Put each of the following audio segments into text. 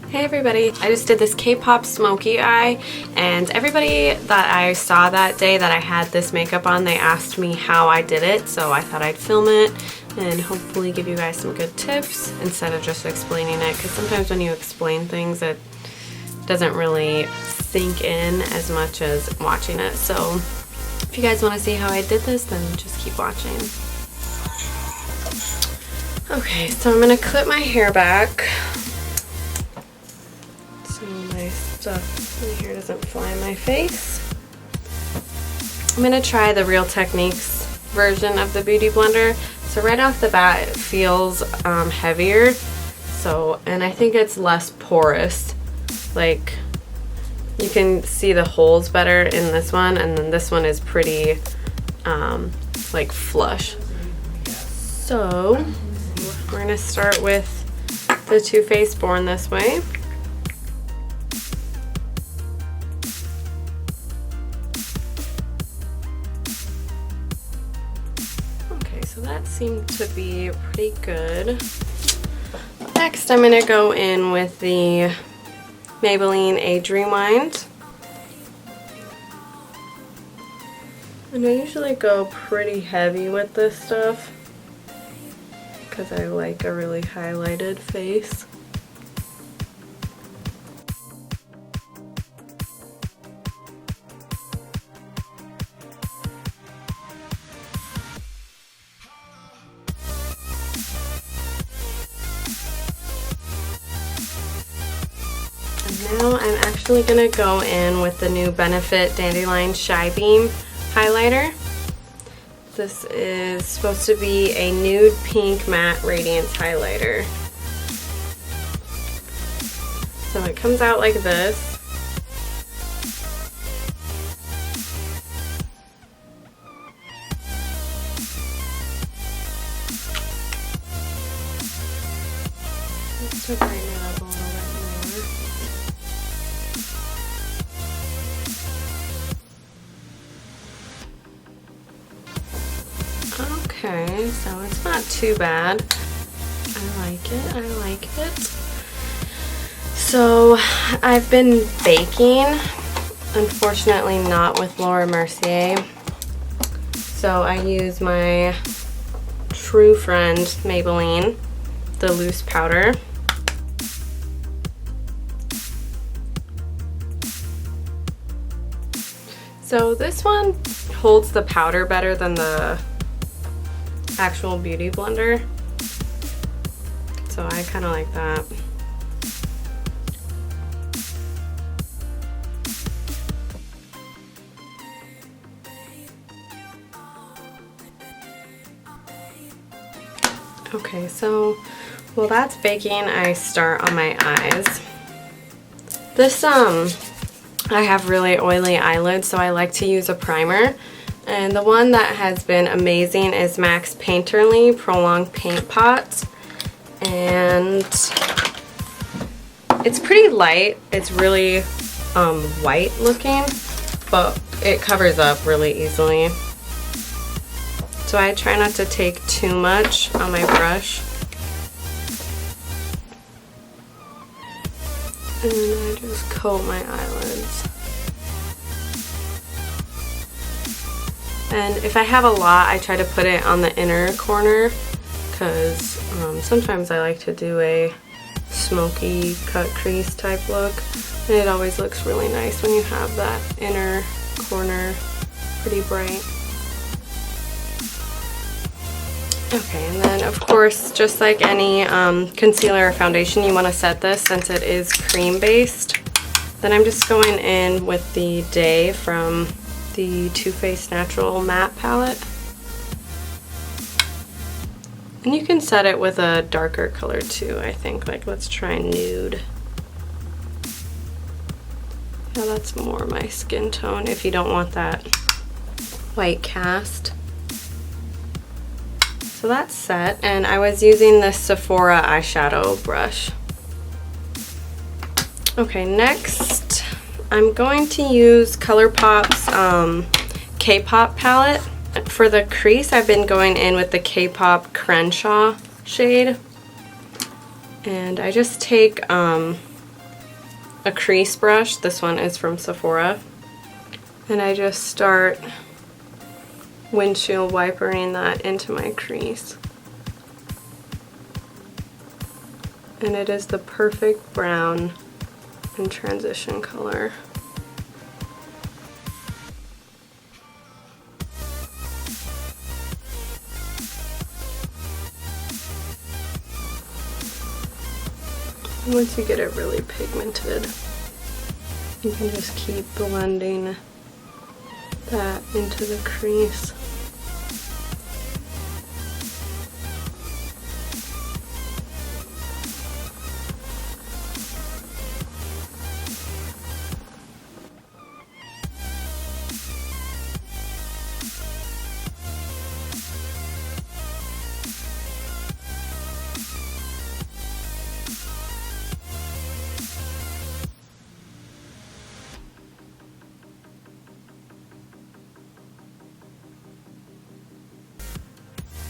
Hey everybody, I just did this K-pop smoky eye, and everybody that I saw that day that I had this makeup on, they asked me how I did it, so I thought I'd film it and hopefully give you guys some good tips instead of just explaining it, because sometimes when you explain things it doesn't really sink in as much as watching it. So if you guys want to see how I did this, then just keep watching. Okay, so I'm going to clip my hair back so my stuff in here doesn't fly in my face. I'm going to try the Real Techniques version of the Beauty Blender. So right off the bat it feels heavier, and I think it's less porous. Like, you can see the holes better in this one, and then this one is pretty like flush. So we're going to start with the Toofaced Born This Way. Okay, so that seemed to be pretty good. Next, I'm going to go in with the Maybelline Age Rewind. And I usually go pretty heavy with this stuff because I like a really highlighted face. Now I'm actually going to go in with the new Benefit Dandelion Shy Beam highlighter. This is supposed to be a nude pink matte radiance highlighter. So it comes out like this. Just to brighten it up a little bit more. Okay, so it's not too bad. I like it. So I've been baking, unfortunately not with Laura Mercier. So I use my true friend Maybelline, the loose powder. So this one holds the powder better than the actual Beauty Blender, so I kind of like that. Okay, so while that's baking, I start on my eyes. This I have really oily eyelids, so I like to use a primer. And the one that has been amazing is MAC's Painterly Prolonged Paint Pot. And it's pretty light. It's really white looking, but it covers up really easily. So I try not to take too much on my brush. And then I just coat my eyelids. And if I have a lot, I try to put it on the inner corner, because sometimes I like to do a smoky cut crease type look, and it always looks really nice when you have that inner corner pretty bright. Okay, and then of course, just like any concealer or foundation, you want to set this since it is cream based. Then I'm just going in with the Day from the Too Faced Natural Matte Palette. And you can set it with a darker color too, I think. Like, let's try nude. Yeah, that's more my skin tone if you don't want that white cast. So that's set, and I was using this Sephora eyeshadow brush. Okay, next I'm going to use Colourpop's K-pop palette. For the crease, I've been going in with the K-pop Crenshaw shade. And I just take a crease brush. This one is from Sephora. And I just start windshield wipering that into my crease. And it is the perfect brown and transition color. Once you get it really pigmented, you can just keep blending that into the crease.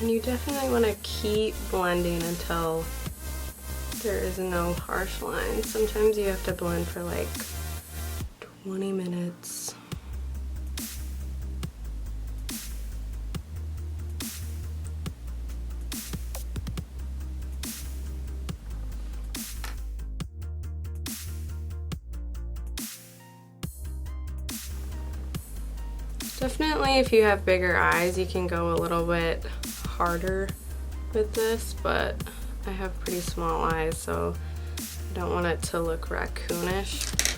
And you definitely want to keep blending until there is no harsh lines. Sometimes you have to blend for like 20 minutes. Definitely if you have bigger eyes, you can go a little bit harder with this, but I have pretty small eyes, so I don't want it to look raccoonish.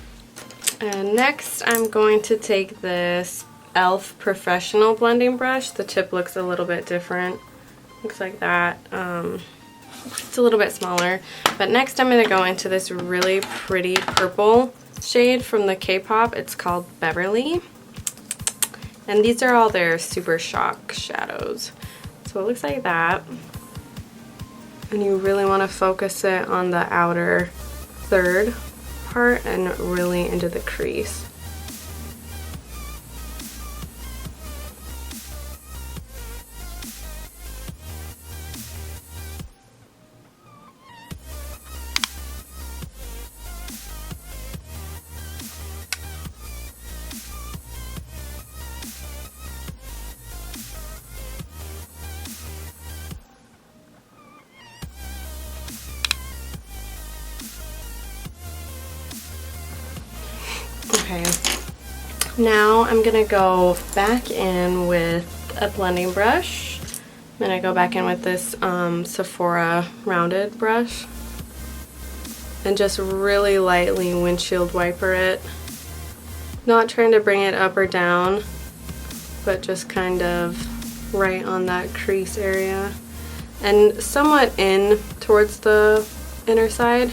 And next I'm going to take this e.l.f. professional blending brush. The tip looks a little bit different. Looks like that. It's a little bit smaller. But next I'm going to go into this really pretty purple shade from the K-pop. It's called Beverly. And these are all their Super Shock shadows. So it looks like that. And you really want to focus it on the outer third part and really into the crease. Okay, now I'm gonna go back in with a blending brush. I'm gonna go back in with this Sephora rounded brush and just really lightly windshield wiper it. Not trying to bring it up or down, but just kind of right on that crease area and somewhat in towards the inner side.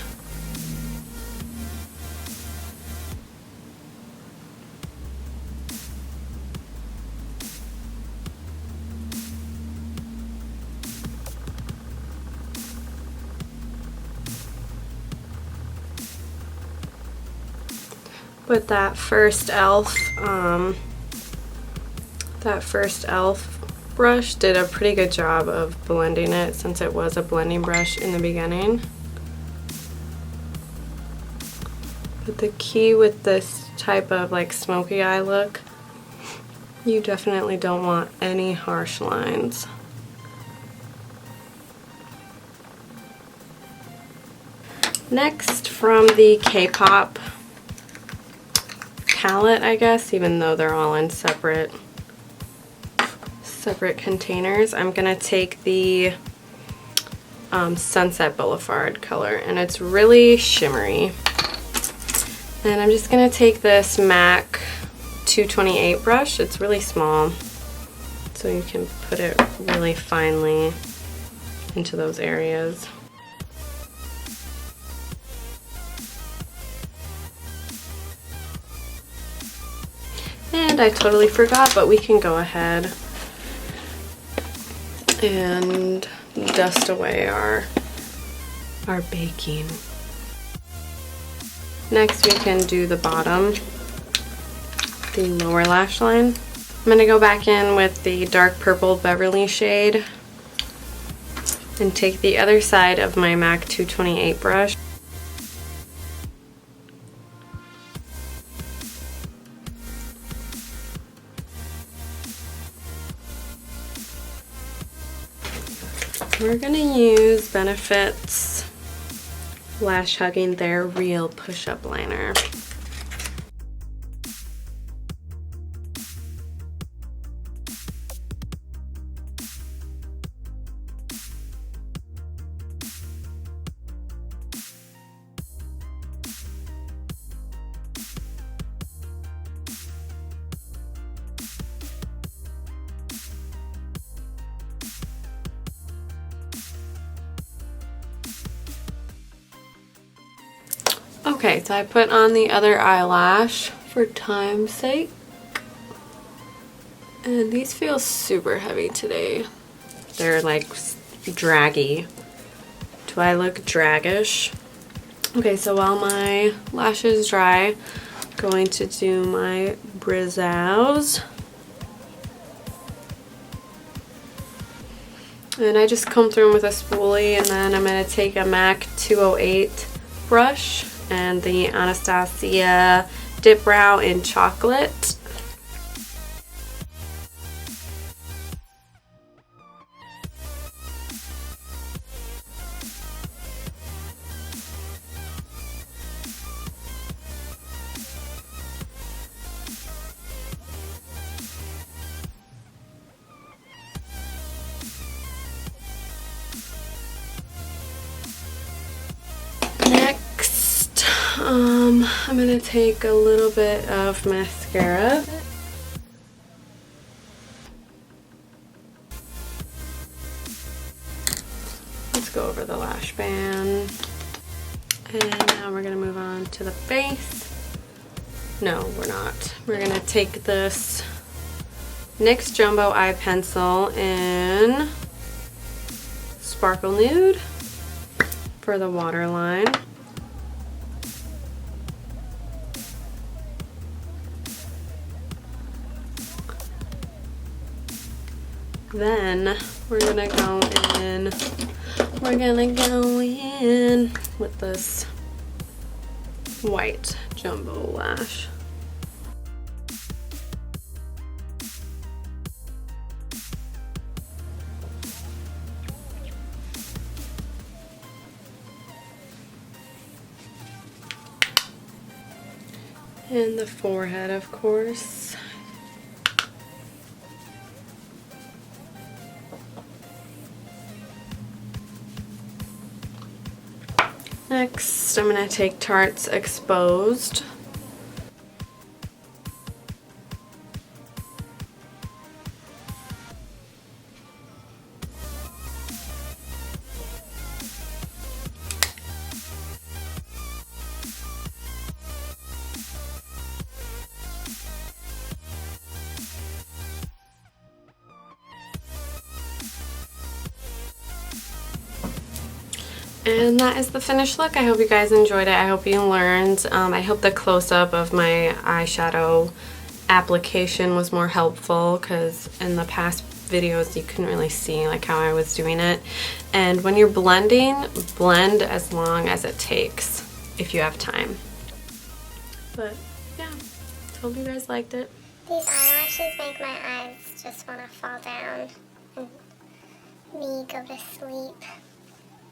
But that first e.l.f. Brush did a pretty good job of blending it since it was a blending brush in the beginning. But the key with this type of like smoky eye look, you definitely don't want any harsh lines. Next, from the K-pop palette, I guess, even though they're all in separate containers, I'm gonna take the Sunset Boulevard color, and it's really shimmery. And I'm just gonna take this MAC 228 brush. It's really small, so you can put it really finely into those areas. And I totally forgot, but we can go ahead and dust away our baking. Next we can do the bottom, the lower lash line. I'm going to go back in with the dark purple Beverly shade and take the other side of my MAC 228 brush we're gonna use Benefit's Lash Hugging Their Real Push-Up Liner. Okay, so I put on the other eyelash for time's sake. And these feel super heavy today. They're like draggy. Do I look draggish? Okay, so while my lashes dry, I'm going to do my brows. And I just comb through them with a spoolie, and then I'm going to take a MAC 208 brush and the Anastasia Dip Brow in Chocolate. I'm going to take a little bit of mascara. Let's go over the lash band. And now we're going to move on to the face. No, we're not. We're going to take this NYX Jumbo Eye Pencil in Sparkle Nude for the waterline. Then we're gonna go in with this white jumbo lash. And the forehead, of course. Next, I'm going to take Tarte's Exposed. And that is the finished look. I hope you guys enjoyed it. I hope you learned. I hope the close-up of my eyeshadow application was more helpful, because in the past videos you couldn't really see like how I was doing it. And when you're blending, blend as long as it takes if you have time. But yeah, hope you guys liked it. These eyelashes make my eyes just want to fall down and me go to sleep.